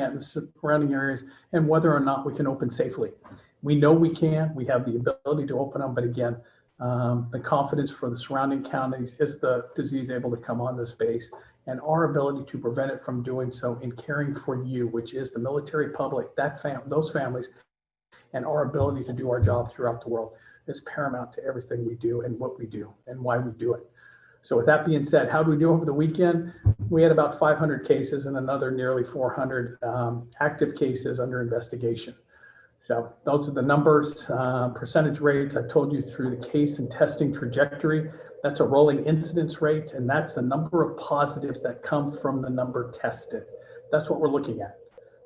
at in the surrounding areas and whether or not we can open safely. We know we can, we have the ability to open them, but again, the confidence for the surrounding counties, is the disease able to come on this base, and our ability to prevent it from doing so in caring for you, which is the military public, those families, and our ability to do our job throughout the world is paramount to everything we do and what we do and why we do it. So with that being said, how did we do over the weekend? We had about 500 cases and another nearly 400 active cases under investigation. So those are the numbers, percentage rates. I told you through the case and testing trajectory. That's a rolling incidence rate, and that's the number of positives that come from the number tested. That's what we're looking at.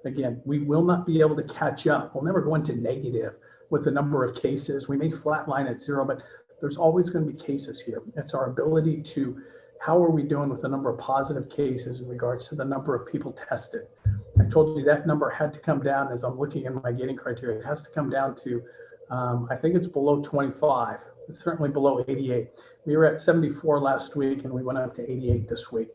Again, we will not be able to catch up. We'll never go into negative with the number of cases. We may flatline at zero, but there's always going to be cases here. It's our ability to, how are we doing with the number of positive cases in regards to the number of people tested? I told you that number had to come down. As I'm looking at my gating criteria, it has to come down to, I think it's below 25. It's certainly below 88. We were at 74 last week and we went up to 88 this week.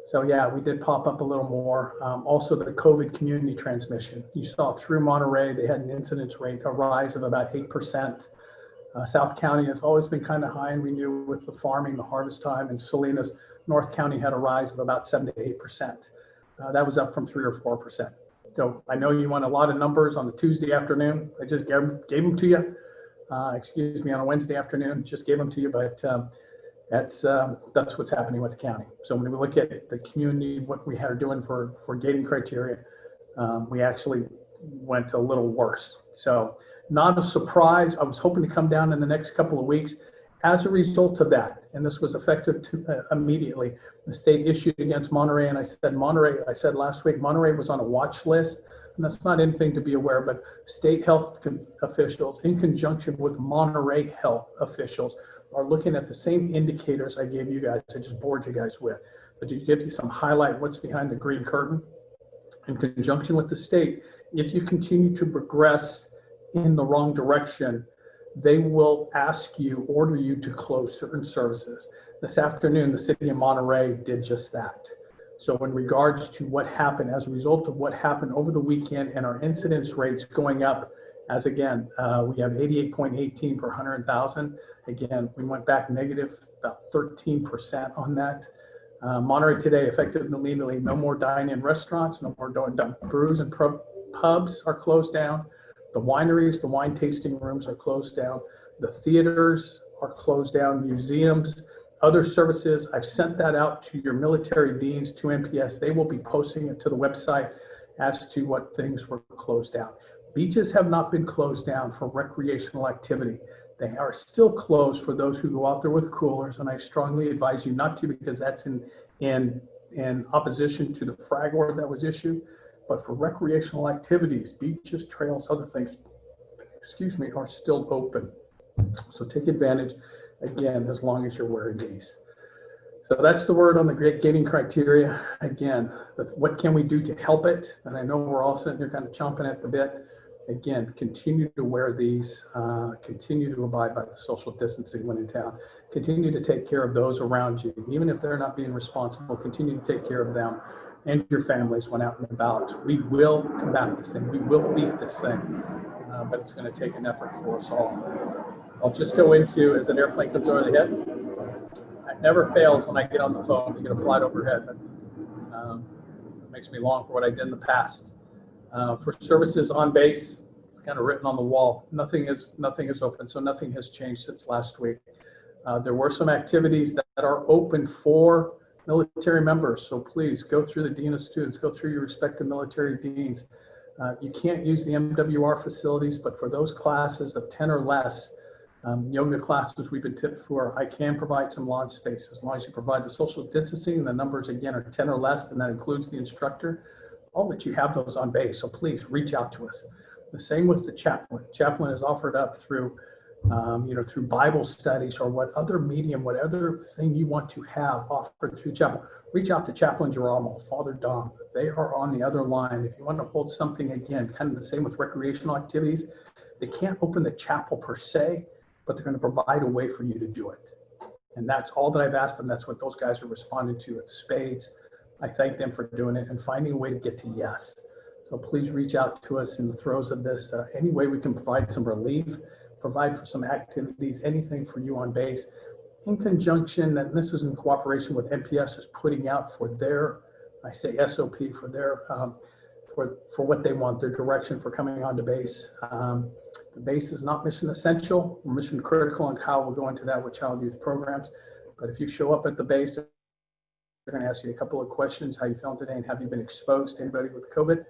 So yeah, we did pop up a little more. Also the COVID community transmission. You saw through Monterey, they had an incidence rate, a rise of about 8%. South County has always been kind of high, and we knew with the farming, the harvest time, and Salinas, North County had a rise of about 7 to 8%. That was up from 3 or 4%. So I know you want a lot of numbers on the Tuesday afternoon. I just gave them to you. Excuse me, on a Wednesday afternoon, just gave them to you, but that's what's happening with the county. So when we look at the community, what we are doing for gating criteria, we actually went a little worse. So not a surprise. I was hoping to come down in the next couple of weeks as a result of that. And this was effective immediately. The state issued against Monterey, and I said last week, Monterey was on a watch list. And that's not anything to be aware, but state health officials in conjunction with Monterey health officials are looking at the same indicators I gave you guys. I just bored you guys with, but to give you some highlight what's behind the green curtain. In conjunction with the state, if you continue to progress in the wrong direction, they will order you to close certain services. This afternoon, the city of Monterey did just that. So in regards to what happened, as a result of what happened over the weekend and our incidence rates going up, as again, we have 88.18 per 100,000. Again, we went back negative about 13% on that. Monterey today, effective immediately, no more dine-in restaurants, no more brews and pubs are closed down. The wineries, the wine tasting rooms are closed down. The theaters are closed down, museums, other services. I've sent that out to your military deans, to MPS. They will be posting it to the website as to what things were closed down. Beaches have not been closed down for recreational activity. They are still closed for those who go out there with coolers, and I strongly advise you not to, because that's in opposition to the frag order that was issued. But for recreational activities, beaches, trails, other things, are still open. So take advantage, again, as long as you're wearing these. So that's the word on the gating criteria. Again, what can we do to help it? And I know we're all sitting here kind of chomping at the bit. Again, continue to wear these, continue to abide by the social distancing when in town, continue to take care of those around you. Even if they're not being responsible, continue to take care of them and your families when out and about. We will combat this thing. We will beat this thing, but it's going to take an effort for us all. I'll just go into, as an airplane comes over the head, it never fails when I get on the phone to get a flight overhead, but it makes me long for what I did in the past. For services on base, it's kind of written on the wall. Nothing is open, so nothing has changed since last week. There were some activities that are open for military members, so please go through the Dean of Students, go through your respective military deans. You can't use the MWR facilities, but for those classes of 10 or less, yoga classes we've been tipped for, I can provide some launch space as long as you provide the social distancing. The numbers again are 10 or less, and that includes the instructor. I'll let you have those on base, so please reach out to us. The same with the chaplain. Chaplain is offered up through, through Bible studies or what other medium, what other thing you want to have offered through chaplain. Reach out to Chaplain Geronimo, Father Dom. They are on the other line. If you want to hold something, again, kind of the same with recreational activities, they can't open the chapel per se, but they're going to provide a way for you to do it. And that's all that I've asked them. That's what those guys are responding to at spades. I thank them for doing it and finding a way to get to yes. So please reach out to us in the throes of this. Any way we can provide some relief, provide for some activities, anything for you on base, in conjunction, and this is in cooperation with NPS, is putting out for their, I say SOP, for their, for what they want, their direction for coming onto base. The base is not mission essential, or mission critical, and Kyle will go into that with child youth programs. But if you show up at the base, they're going to ask you a couple of questions. How you feeling today, and have you been exposed to anybody with COVID?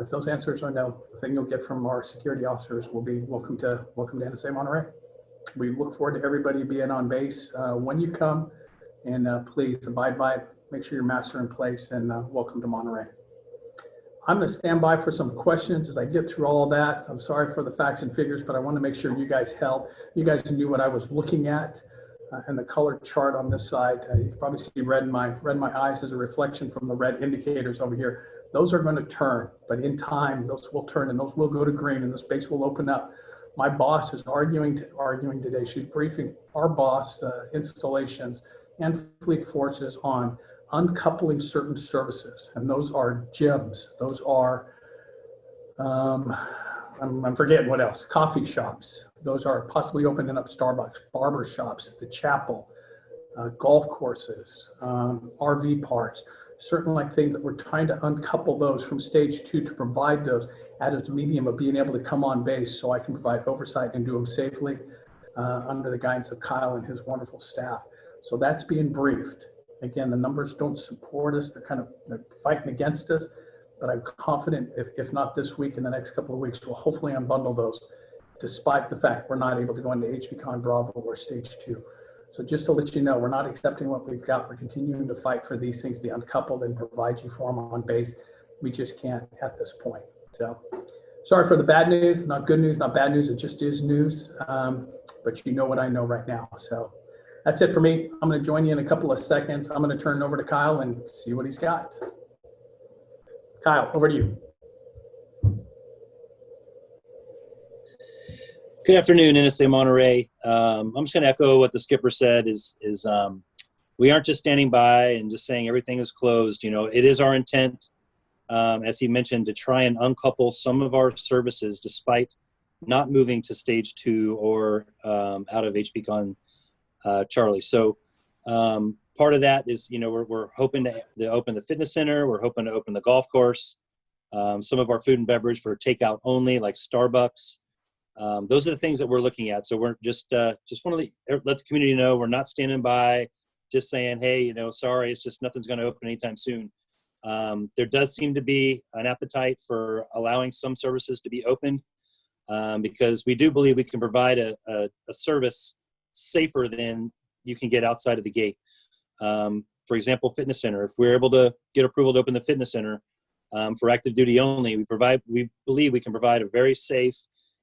If those answers are no, the thing you'll get from our security officers will be welcome to NSA Monterey. We look forward to everybody being on base when you come, and please abide by it. Make sure your masks are in place, and welcome to Monterey. I'm going to stand by for some questions as I get through all of that. I'm sorry for the facts and figures, but I want to make sure you guys knew what I was looking at, and the color chart on this side. You can probably see red in my eyes as a reflection from the red indicators over here. Those are going to turn, but in time, those will turn, and those will go to green, and the space will open up. My boss is arguing today. She's briefing our boss, installations and fleet forces on uncoupling certain services, and those are gyms. Those are, I'm forgetting what else, coffee shops. Those are possibly opening up Starbucks, barber shops, the chapel, golf courses, RV parks, certain like things that we're trying to uncouple those from stage 2 to provide those as a medium of being able to come on base so I can provide oversight and do them safely under the guidance of Kyle and his wonderful staff. So that's being briefed. Again, the numbers don't support us. They're fighting against us, but I'm confident if not this week, in the next couple of weeks, we'll hopefully unbundle those, despite the fact we're not able to go into HBCon Bravo or stage 2. So just to let you know, we're not accepting what we've got. We're continuing to fight for these things to be uncoupled and provide you for them on base. We just can't at this point. So sorry for the bad news, not good news, not bad news. It just is news. But you know what I know right now. So that's it for me. I'm going to join you in a couple of seconds. I'm going to turn it over to Kyle and see what he's got. Kyle, over to you. Good afternoon, NSA Monterey. I'm just going to echo what the skipper said is we aren't just standing by and just saying everything is closed. You know, it is our intent, as he mentioned, to try and uncouple some of our services despite not moving to stage 2 or out of HBCon Charlie. So part of that is, you know, we're hoping to open the fitness center. We're hoping to open the golf course. Some of our food and beverage for takeout only, like Starbucks. Those are the things that we're looking at. So we're just want to let the community know we're not standing by, just saying, hey, you know, sorry, it's just nothing's going to open anytime soon. There does seem to be an appetite for allowing some services to be opened because we do believe we can provide a service safer than you can get outside of the gate. For example, fitness center. If we're able to get approval to open the fitness center for active duty only, we believe we can provide a very safe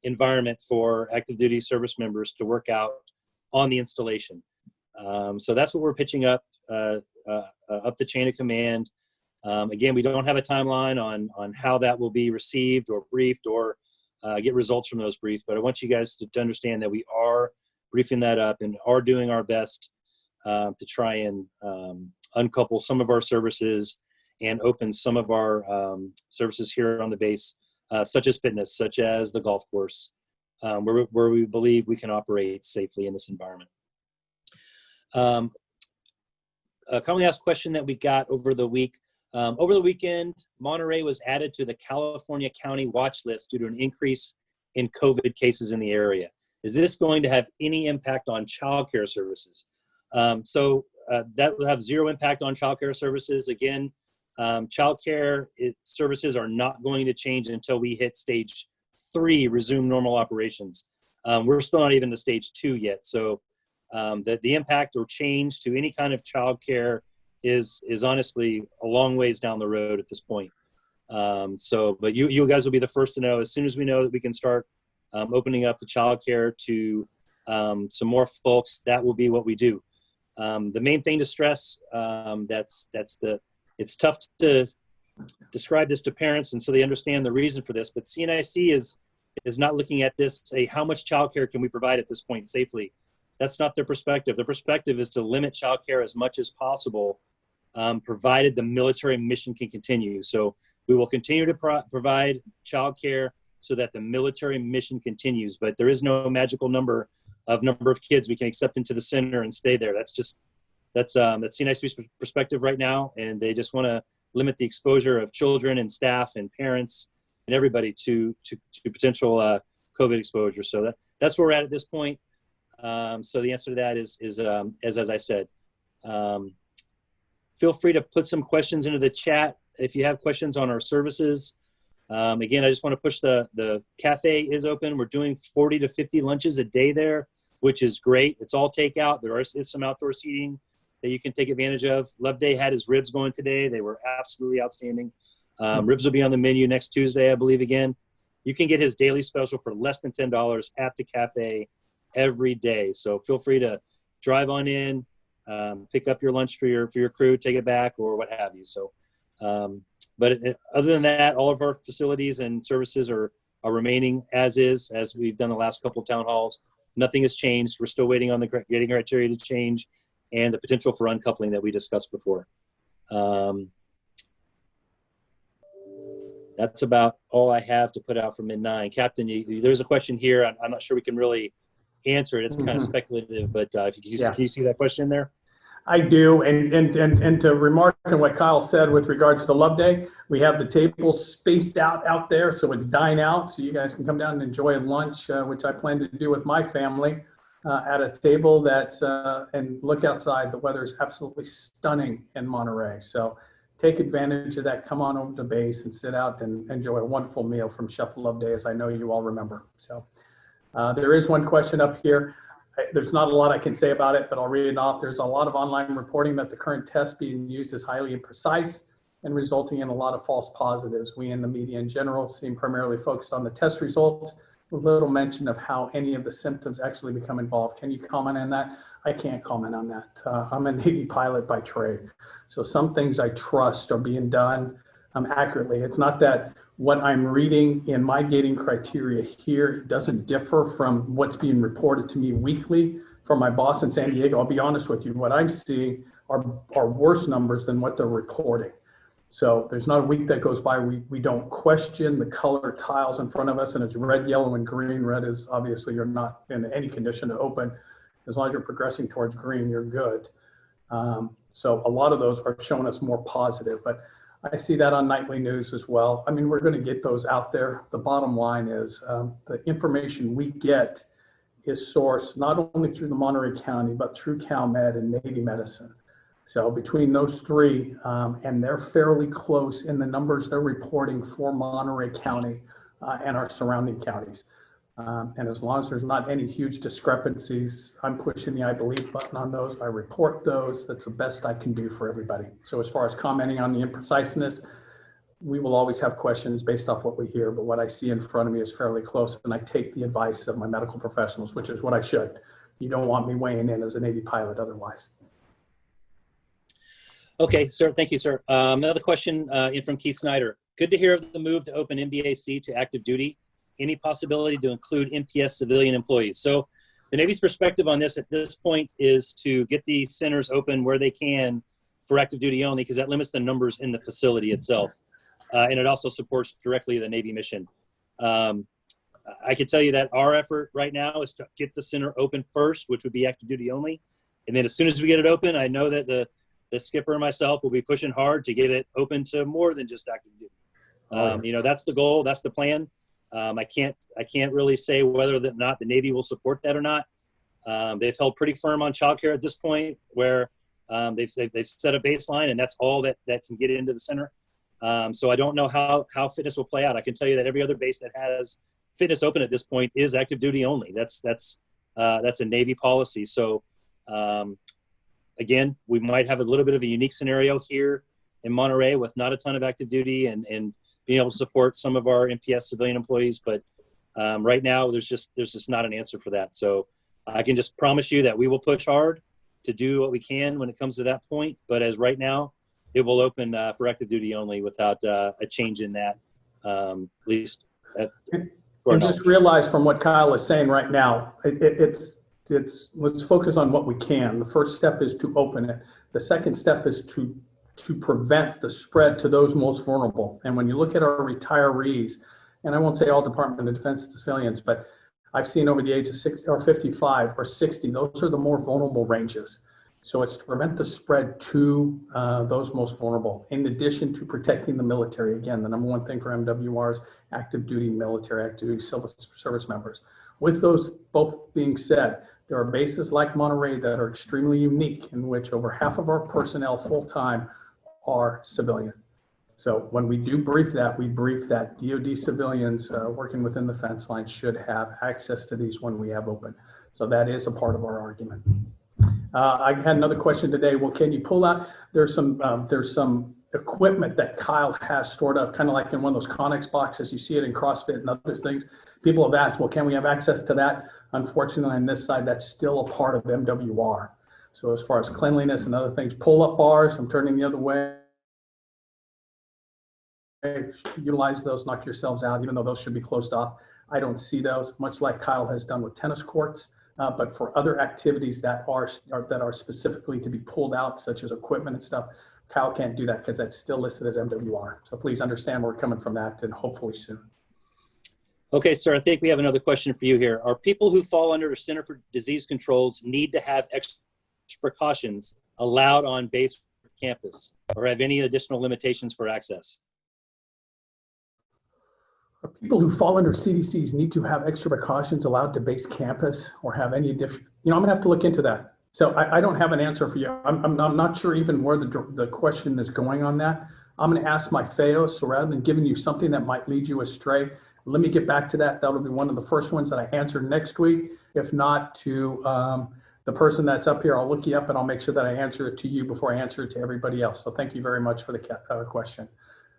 environment for active duty service members to work out on the installation. So that's what we're pitching up the chain of command. Again, we don't have a timeline on how that will be received or briefed or get results from those briefs, but I want you guys to understand that we are briefing that up and are doing our best to try and uncouple some of our services and open some of our services here on the base, such as fitness, such as the golf course, where we believe we can operate safely in this environment. A commonly asked question that we got over the week. Over the weekend, Monterey was added to the California County watch list due to an increase in COVID cases in the area. Is this going to have any impact on childcare services? So that will have zero impact on childcare services. Again, childcare services are not going to change until we hit stage 3, resume normal operations. We're still not even to stage 2 yet. So the impact or change to any kind of childcare is honestly a long ways down the road at this point. But you guys will be the first to know. As soon as we know that we can start opening up the childcare to some more folks, that will be what we do. The main thing to stress, it's tough to describe this to parents, and so they understand the reason for this. But CNIC is not looking at this, say, how much childcare can we provide at this point safely? That's not their perspective. Their perspective is to limit childcare as much as possible provided the military mission can continue. So we will continue to provide childcare so that the military mission continues. But there is no magical number of kids we can accept into the center and stay there. That's CNIC's perspective right now, and they just want to limit the exposure of children and staff and parents and everybody to potential COVID exposure. So that's where we're at this point. So the answer to that is as I said. Feel free to put some questions into the chat if you have questions on our services. Again, I just want to push the cafe is open. We're doing 40 to 50 lunches a day there, which is great. It's all takeout. There is some outdoor seating that you can take advantage of. Love Day had his ribs going today. They were absolutely outstanding. Ribs will be on the menu next Tuesday, I believe, again. You can get his daily special for less than $10 at the cafe every day. So feel free to drive on in, pick up your lunch for your crew, take it back, or what have you. So, other than that, all of our facilities and services are remaining as is, as we've done the last couple of town halls. Nothing has changed. We're still waiting on the gating criteria to change and the potential for uncoupling that we discussed before. That's about all I have to put out for mid-9. Captain, there's a question here. I'm not sure we can really answer it. It's kind of speculative, but can you see that question there? I do, and to remark on what Kyle said with regards to Love Day, we have the tables spaced out there, so it's dine out, so you guys can come down and enjoy lunch, which I plan to do with my family at a table that, and look outside. The weather is absolutely stunning in Monterey, so take advantage of that. Come on over to base and sit out and enjoy a wonderful meal from Chef Love Day, as I know you all remember. So there is one question up here. There's not a lot I can say about it, but I'll read it off. There's a lot of online reporting that the current test being used is highly imprecise and resulting in a lot of false positives. We in the media in general seem primarily focused on the test results with little mention of how any of the symptoms actually become involved. Can you comment on that? I can't comment on that. I'm a Navy pilot by trade. So some things I trust are being done accurately. It's not that what I'm reading in my gating criteria here doesn't differ from what's being reported to me weekly from my boss in San Diego. I'll be honest with you, what I'm seeing are worse numbers than what they're reporting. So there's not a week that goes by we don't question the color tiles in front of us, and it's red, yellow, and green. Red is obviously you're not in any condition to open. As long as you're progressing towards green, you're good. So a lot of those are showing us more positive, but I see that on nightly news as well. I mean, we're going to get those out there. The bottom line is the information we get is sourced not only through the Monterey County, but through CalMed and Navy Medicine. So between those three, and they're fairly close in the numbers they're reporting for Monterey County and our surrounding counties. And as long as there's not any huge discrepancies, I'm pushing the I believe button on those. I report those. That's the best I can do for everybody. So as far as commenting on the impreciseness, we will always have questions based off what we hear, but what I see in front of me is fairly close, and I take the advice of my medical professionals, which is what I should. You don't want me weighing in as a Navy pilot otherwise. Okay, sir. Thank you, sir. Another question in from Keith Snyder. Good to hear of the move to open MBAC to active duty. Any possibility to include MPS civilian employees? So the Navy's perspective on this at this point is to get the centers open where they can for active duty only, because that limits the numbers in the facility itself. And it also supports directly the Navy mission. I can tell you that our effort right now is to get the center open first, which would be active duty only. And then as soon as we get it open, I know that the skipper and myself will be pushing hard to get it open to more than just active duty. You know, that's the goal. That's the plan. I can't really say whether or not the Navy will support that or not. They've held pretty firm on childcare at this point, where they've set a baseline, and that's all that can get into the center. So I don't know how fitness will play out. I can tell you that every other base that has fitness open at this point is active duty only. That's a Navy policy. So again, we might have a little bit of a unique scenario here in Monterey with not a ton of active duty and being able to support some of our MPS civilian employees. But right now, there's just not an answer for that. So I can just promise you that we will push hard to do what we can when it comes to that point. But as right now, it will open for active duty only without a change in that, at least. And just realize from what Kyle is saying right now, it's let's focus on what we can. The first step is to open it. The second step is to to prevent the spread to those most vulnerable. And when you look at our retirees, and I won't say all Department of Defense civilians, but I've seen over the age of 60 or 55 or 60, those are the more vulnerable ranges. So it's to prevent the spread to those most vulnerable, in addition to protecting the military. Again, the number one thing for MWRs, active duty military, active duty civil service members. With those both being said, there are bases like Monterey that are extremely unique, in which over half of our personnel full-time are civilian. So when we do brief that, we brief that DoD civilians working within the fence line should have access to these when we have open. So that is a part of our argument. I had another question today. Well, can you pull out, there's some equipment that Kyle has stored up, kind of like in one of those Connex boxes. You see it in CrossFit and other things. People have asked, well, can we have access to that? Unfortunately, on this side, that's still a part of MWR. So as far as cleanliness and other things, pull-up bars, I'm turning the other way. Utilize those, knock yourselves out, even though those should be closed off. I don't see those, much like Kyle has done with tennis courts. But for other activities that are specifically to be pulled out, such as equipment and stuff, Kyle can't do that because that's still listed as MWR. So please understand where we're coming from that, and hopefully soon. Okay, sir, I think we have another question for you here. Are people who fall under the Center for Disease Control's need to have extra precautions allowed on base campus, or have any additional limitations for access? People who fall under CDCs need to have extra precautions allowed to base campus, or have any different, I'm gonna have to look into that. So I don't have an answer for you. I'm not sure even where the question is going on that. I'm gonna ask my FAO, so rather than giving you something that might lead you astray, let me get back to that. That'll be one of the first ones that I answer next week. If not, to the person that's up here, I'll look you up and I'll make sure that I answer it to you before I answer it to everybody else. So thank you very much for the question.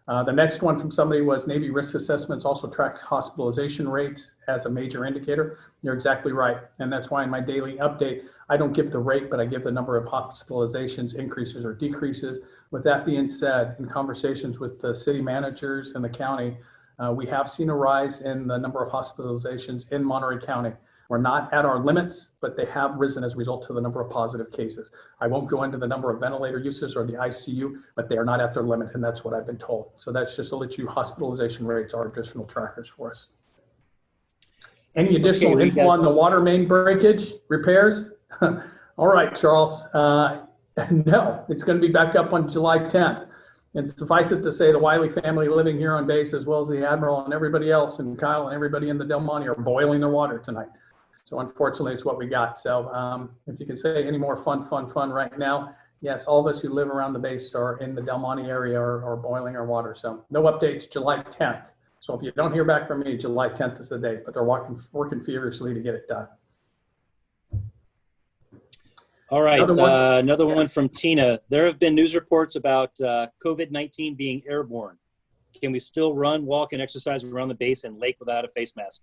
The next one from somebody was Navy risk assessments also track hospitalization rates as a major indicator. You're exactly right. And that's why in my daily update, I don't give the rate, but I give the number of hospitalizations increases or decreases. With that being said, in conversations with the city managers and the county, we have seen a rise in the number of hospitalizations in Monterey County. We're not at our limits, but they have risen as a result of the number of positive cases. I won't go into the number of ventilator uses or the ICU, but they are not at their limit, and that's what I've been told. So that's just to let you, hospitalization rates are additional trackers for us. Any additional info on the water main breakage repairs? All right, Charles. No, it's going to be back up on July 10th. And suffice it to say, the Wiley family living here on base, as well as the Admiral and everybody else, and Kyle and everybody in the Del Monte, are boiling their water tonight. So unfortunately, it's what we got. So if you can say any more fun right now, yes, all of us who live around the base are in the Del Monte area are boiling our water. So no updates, July 10th. So if you don't hear back from me, July 10th is the date, but they're working furiously to get it done. All right, another one from Tina. There have been news reports about COVID-19 being airborne. Can we still run, walk, and exercise around the base and lake without a face mask?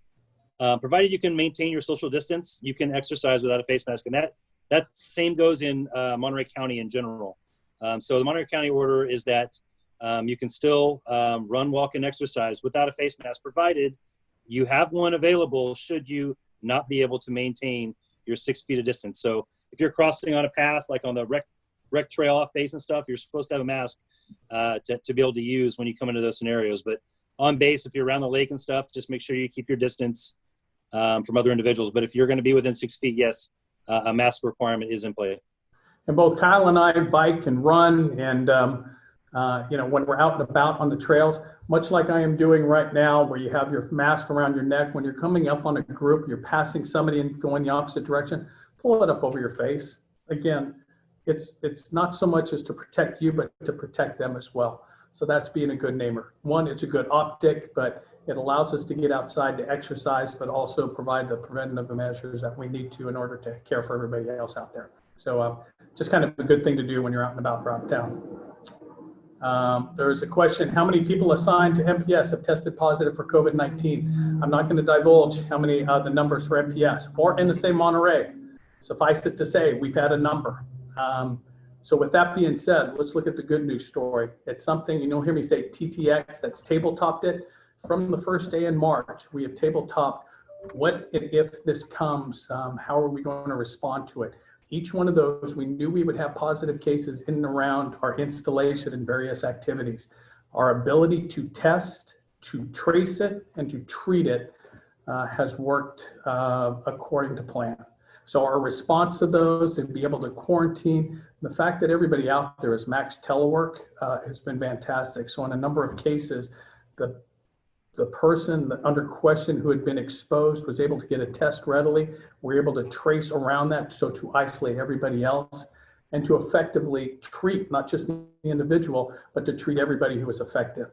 Provided you can maintain your social distance, you can exercise without a face mask. And that same goes in Monterey County in general. So the Monterey County order is that you can still run, walk, and exercise without a face mask, provided you have one available should you not be able to maintain your 6 feet of distance. So if you're crossing on a path, like on the rec trail off base and stuff, you're supposed to have a mask to be able to use when you come into those scenarios. But on base, if you're around the lake and stuff, just make sure you keep your distance from other individuals. But if you're going to be within 6 feet, yes, a mask requirement is in play. And both Kyle and I bike and run, and when we're out and about on the trails, much like I am doing right now, where you have your mask around your neck, when you're coming up on a group, you're passing somebody and going the opposite direction, pull it up over your face. Again, it's not so much as to protect you, but to protect them as well. So that's being a good neighbor. One, it's a good optic, but it allows us to get outside to exercise, but also provide the preventative measures that we need to in order to care for everybody else out there. So just kind of a good thing to do when you're out and about around town. There's a question, how many people assigned to MPS have tested positive for COVID-19? I'm not going to divulge how many the numbers for MPS or NSA Monterey. Suffice it to say, we've had a number. So with that being said, let's look at the good news story. It's something, you'll hear me say TTX, that's tabletopped it. From the first day in March, we have tabletopped what if this comes, how are we going to respond to it? Each one of those, we knew we would have positive cases in and around our installation and various activities. Our ability to test, to trace it, and to treat it has worked according to plan. So our response to those, to be able to quarantine, the fact that everybody out there is max telework has been fantastic. So in a number of cases, the person under question who had been exposed was able to get a test readily. We're able to trace around that, so to isolate everybody else and to effectively treat not just the individual, but to treat everybody who was affected.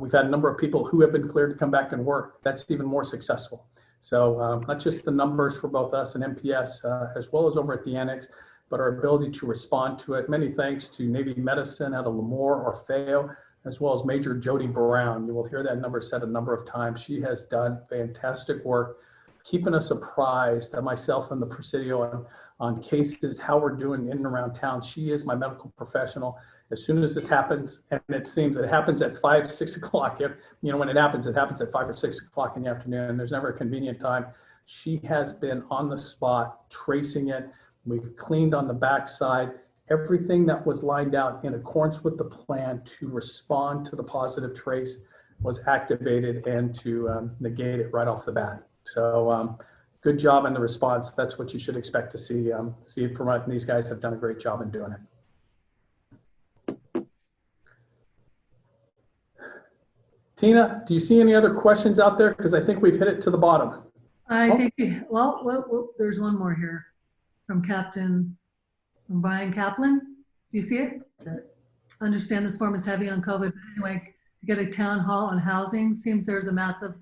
We've had a number of people who have been cleared to come back and work. That's even more successful. So not just the numbers for both us and MPS, as well as over at the Annex, but our ability to respond to it. Many thanks to Navy Medicine out of Lemoore or Fayette, as well as Major Jody Brown. You will hear that number said a number of times. She has done fantastic work, keeping us apprised, myself and the Presidio, on cases, how we're doing in and around town. She is my medical professional. As soon as this happens, and it seems it happens at 5, 6 o'clock, when it happens at 5 or 6 o'clock in the afternoon. There's never a convenient time. She has been on the spot, tracing it. We've cleaned on the backside. Everything that was lined out in accordance with the plan to respond to the positive trace was activated and to negate it right off the bat. So good job in the response. That's what you should expect to see from us. These guys have done a great job in doing it. Tina, do you see any other questions out there? Because I think we've hit it to the bottom. I think, well, there's one more here from Brian Kaplan. Do you see it? Okay. Understand this form is heavy on COVID. But anyway, to get a town hall on housing, seems there's a massive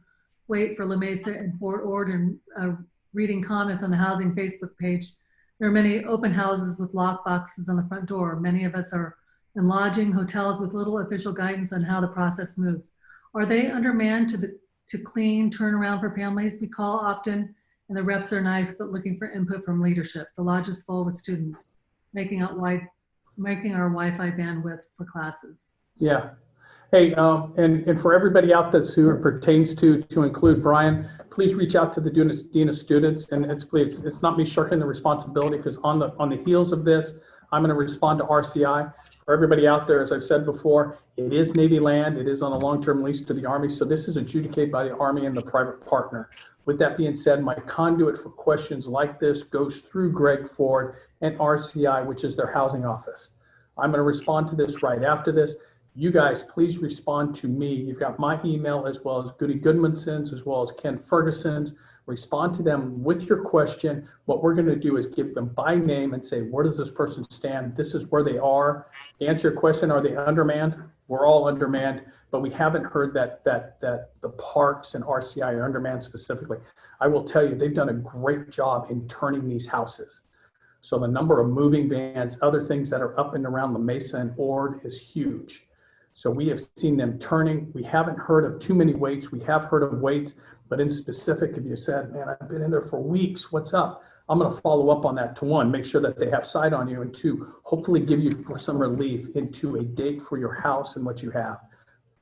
wait for La Mesa and Fort Ord, and reading comments on the housing Facebook page. There are many open houses with lock boxes on the front door. Many of us are in lodging hotels with little official guidance on how the process moves. Are they undermanned to clean turnaround for families? We call often, and the reps are nice, but looking for input from leadership. The lodge is full with students, making our Wi-Fi bandwidth for classes. Yeah. Hey, and for everybody out there who it pertains to include Brian, please reach out to the Dean of Students. And it's not me shirking the responsibility, because on the heels of this, I'm going to respond to RCI. For everybody out there, as I've said before, it is Navy land. It is on a long-term lease to the Army. So this is adjudicated by the Army and the private partner. With that being said, my conduit for questions like this goes through Greg Ford and RCI, which is their housing office. I'm going to respond to this right after this. You guys, please respond to me. You've got my email, as well as Goody Goodmanson's, as well as Ken Ferguson's. Respond to them with your question. What we're going to do is give them by name and say, where does this person stand? This is where they are. Answer your question, are they undermanned? We're all undermanned, but we haven't heard that the parks and RCI are undermanned specifically. I will tell you, they've done a great job in turning these houses. So the number of moving vans, other things that are up and around La Mesa and Ord is huge. So we have seen them turning. We haven't heard of too many waits. We have heard of waits, but in specific, if you said, man, I've been in there for weeks, what's up? I'm going to follow up on that to one, make sure that they have sight on you, and two, hopefully give you some relief into a date for your house and what you have.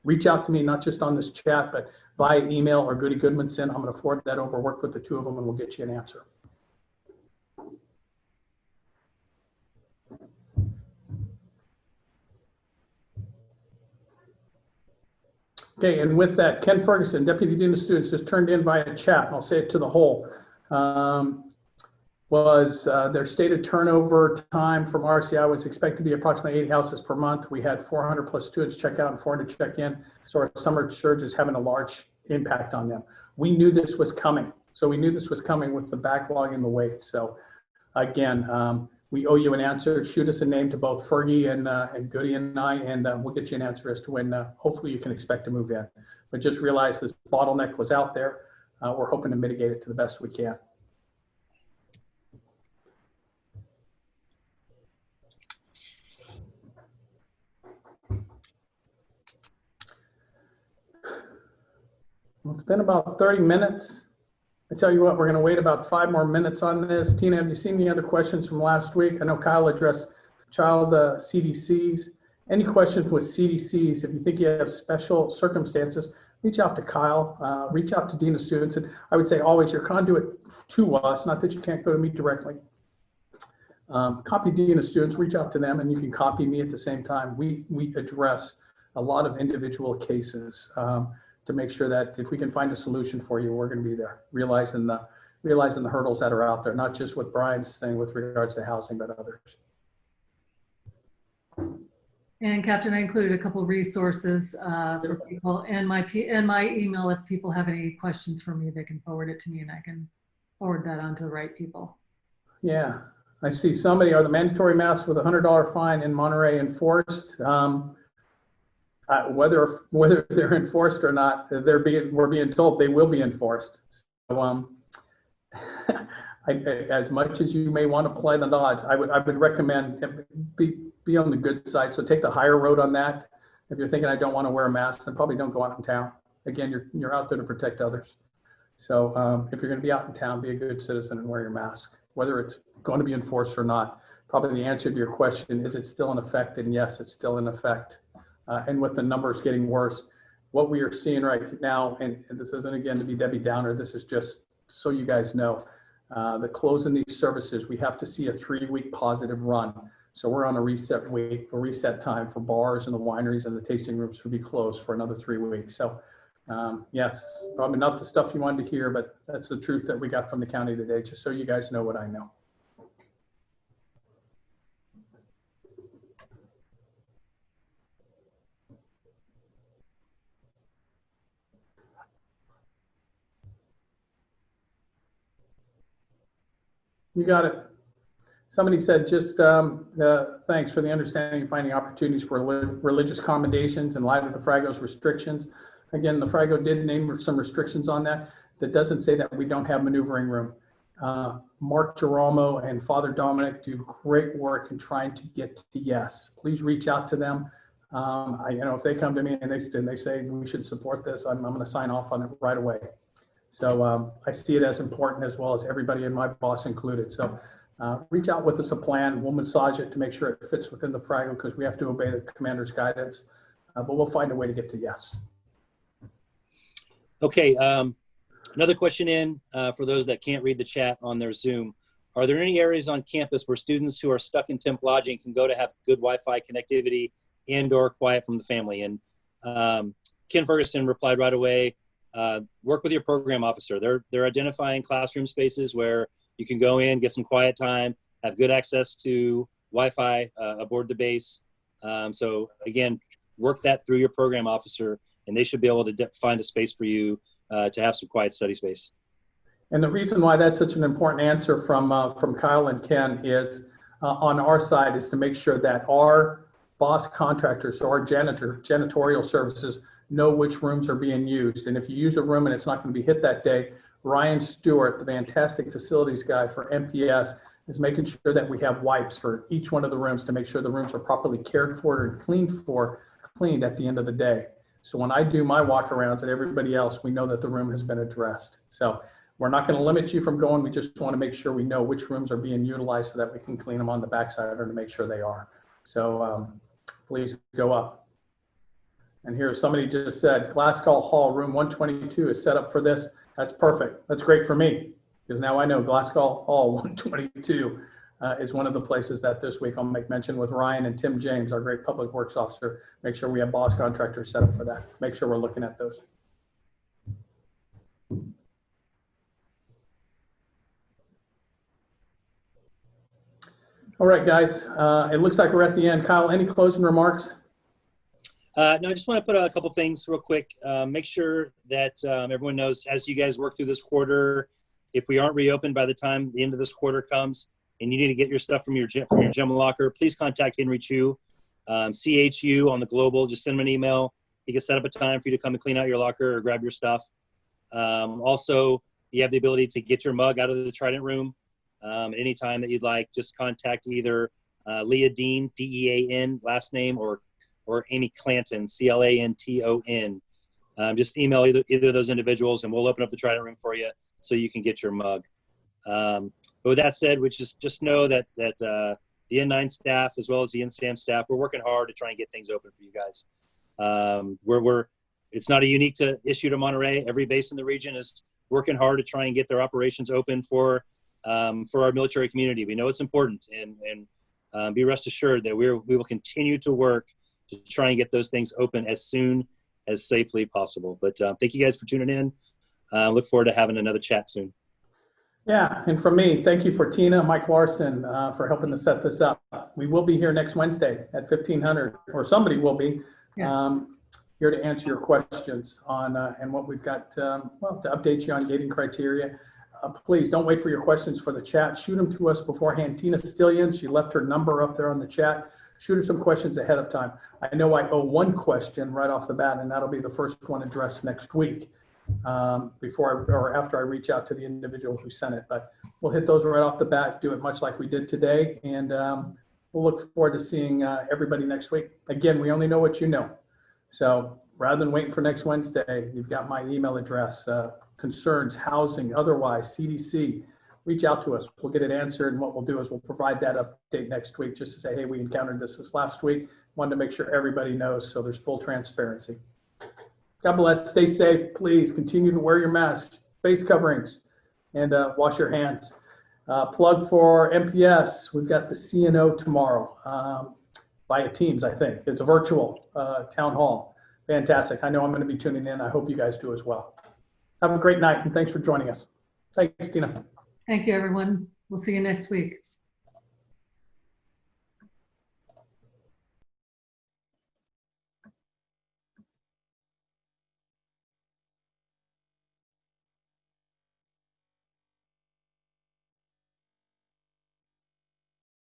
Reach out to me, not just on this chat, but via email or Goody Goodmanson. I'm going to forward that over, work with the two of them, and we'll get you an answer. Okay, and with that, Ken Ferguson, Deputy Dean of Students, just turned in via chat, and I'll say it to the whole. Their stated turnover time from RCI was expected to be approximately 80 houses per month. We had 400 plus students check out and 400 check in. So our summer surge is having a large impact on them. We knew this was coming. So we knew this was coming with the backlog and the wait. So again, we owe you an answer. Shoot us a name to both Fergie and Goody and I, and we'll get you an answer as to when hopefully you can expect to move in. But just realize this bottleneck was out there. We're hoping to mitigate it to the best we can. Well, it's been about 30 minutes. I tell you what, we're going to wait about 5 more minutes on this. Tina, have you seen the other questions from last week? I know Kyle addressed child CDCs. Any questions with CDCs? If you think you have special circumstances, reach out to Kyle, reach out to Dean of Students. And I would say always your conduit to us, not that you can't go to me directly. Copy dean of students, reach out to them, and you can copy me at the same time. We address a lot of individual cases to make sure that if we can find a solution for you, we're going to be there, realizing the hurdles that are out there, not just with Brian's thing with regards to housing, but others. And Captain, I included a couple resources for people, and my email. If people have any questions for me, they can forward it to me, and I can forward that on to the right people. Yeah, I see somebody. Are the mandatory masks with a $100 fine in Monterey enforced? Whether they're enforced or not, we're being told they will be enforced. So, as much as you may want to play the odds, I would recommend be on the good side. So take the higher road on that. If you're thinking I don't want to wear a mask, then probably don't go out in town. Again, you're out there to protect others. So if you're going to be out in town, be a good citizen and wear your mask. Whether it's going to be enforced or not, probably the answer to your question is it's still in effect, and yes, it's still in effect. And with the numbers getting worse, what we are seeing right now, and this isn't again to be Debbie Downer, this is just so you guys know, the closing these services, we have to see a 3-week positive run. So we're on a reset week, a reset time for bars and the wineries and the tasting rooms to be closed for another 3 weeks. So yes, probably not the stuff you wanted to hear, but that's the truth that we got from the county today, just so you guys know what I know. You got it. Somebody said just thanks for the understanding and finding opportunities for religious accommodations in light of the Frago's restrictions. Again, the Frago did name some restrictions on that. That doesn't say that we don't have maneuvering room. Mark Geromo and Father Dominic do great work in trying to get to yes. Please reach out to them. If they come to me and they say we should support this, I'm going to sign off on it right away. So I see it as important, as well as everybody and my boss included. So reach out with us a plan. We'll massage it to make sure it fits within the Frago, because we have to obey the commander's guidance. But we'll find a way to get to yes. Okay. Another question in for those that can't read the chat on their Zoom. Are there any areas on campus where students who are stuck in temp lodging can go to have good Wi-Fi connectivity and/or quiet from the family? And Ken Ferguson replied right away. Work with your program officer. They're identifying classroom spaces where you can go in, get some quiet time, have good access to Wi-Fi aboard the base. So again, work that through your program officer, and they should be able to find a space for you to have some quiet study space. And the reason why that's such an important answer from Kyle and Ken is on our side is to make sure that our boss contractors, so our janitorial services, know which rooms are being used. And if you use a room and it's not going to be hit that day, Ryan Stewart, the fantastic facilities guy for MPS, is making sure that we have wipes for each one of the rooms to make sure the rooms are properly cared for and cleaned at the end of the day. So when I do my walkarounds and everybody else, we know that the room has been addressed. So we're not going to limit you from going. We just want to make sure we know which rooms are being utilized so that we can clean them on the backside or to make sure they are. So please go up. And here somebody just said, Glasgow Hall, room 122 is set up for this. That's perfect. That's great for me, because now I know Glasgow Hall 122 is one of the places that this week I'll make mention with Ryan and Tim James, our great public works officer. Make sure we have boss contractors set up for that. Make sure we're looking at those. All right, guys. It looks like we're at the end. Kyle, any closing remarks? No, I just want to put a couple things real quick. Make sure that everyone knows, as you guys work through this quarter, if we aren't reopened by the time the end of this quarter comes and you need to get your stuff from your gym locker, please contact Henry Chu, CHU on the global. Just send him an email. He can set up a time for you to come and clean out your locker or grab your stuff. Also, you have the ability to get your mug out of the Trident room any time that you'd like. Just contact either Leah Dean, D-E-A-N, last name, or Amy Clanton, C-L-A-N-T-O-N. Just email either of those individuals, and we'll open up the Trident room for you so you can get your mug. But with that said, just know that the N9 staff, as well as the NSAM staff, we're working hard to try and get things open for you guys. It's not a unique issue to Monterey. Every base in the region is working hard to try and get their operations open for for our military community. We know it's important, and be rest assured that we will continue to work to try and get those things open as soon as safely possible. But thank you guys for tuning in. Look forward to having another chat soon. Yeah, and from me, thank you for Tina, Mike Larson, for helping to set this up. We will be here next Wednesday at 1500, or somebody will be, Yes. here to answer your questions on and what we've got, well, to update you on gating criteria. Please don't wait for your questions for the chat. Shoot them to us beforehand. Tina Stillian, she left her number up there on the chat. Shoot her some questions ahead of time. I know I owe one question right off the bat, and that'll be the first one addressed next week, or after I reach out to the individual who sent it. But we'll hit those right off the bat, do it much like we did today, and we'll look forward to seeing everybody next week. Again, we only know what you know. So rather than waiting for next Wednesday, you've got my email address, concerns, housing, otherwise, CDC. Reach out to us. We'll get it answered, and what we'll do is we'll provide that update next week just to say, hey, we encountered this last week. Wanted to make sure everybody knows so there's full transparency. God bless. Stay safe. Please continue to wear your masks, face coverings, and wash your hands. Plug for MPS. We've got the CNO tomorrow via Teams, I think. It's a virtual town hall. Fantastic. I know I'm going to be tuning in. I hope you guys do as well. Have a great night, and thanks for joining us. Thanks, Tina. Thank you, everyone. We'll see you next week.